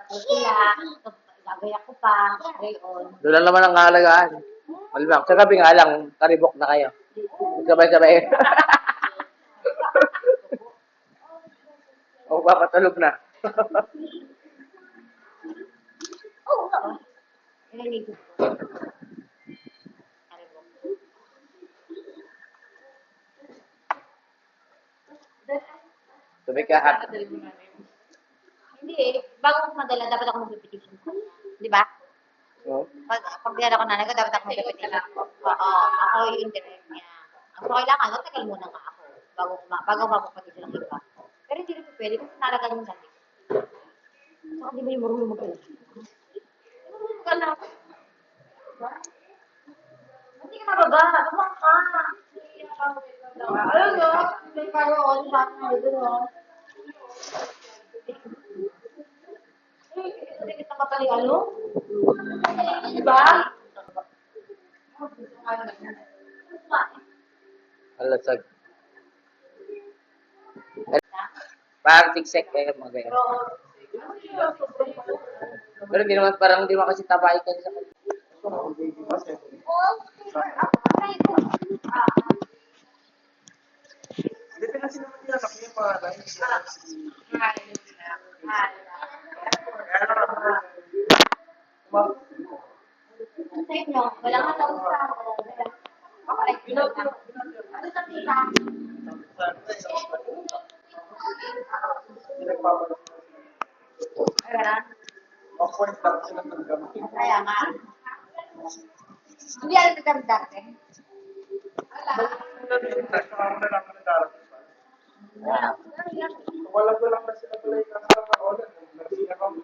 Sila, gagayak ko pa, gayon. Doon lang naman ang kahalagaan. Malimang. Sa gabi nga lang, karibok na kayo. Sabay-sabay. O, papatulog na. Oo, oo. Nililigo ko. Sabi ka, ha? Hindi, bago ko madala, dapat ako mag-petition. Di ba? Oo. Pag dinala ko nanay ko, dapat ako mag-petition. Oo, ako yung internet niya. Ang so, kailangan, tagal muna nga ako bago mapapatition ng iba. Pero hindi rin po pwede kasi nalagan yung dati. So, hindi mo yung marunong mag-alala. Marunong ka na. Hindi ka nababa, bumang ka. Alam mo, may karoon, lahat na ito, no? Hindi kita mapali, ano? Diba? Alasag. Parang tiksek kayo mga ganyan. Pero hindi naman, parang hindi naman kasi tabay ka sa kanya. Dito na sila mag-iyak yung pangalan. Wala nga daw sa ano sa tita? Ayan. Awkward lang sila ng gamit. Kaya nga. Hindi alam na kami dati. Wala ko lang na sila pala yung nasa online. Nagsina kami.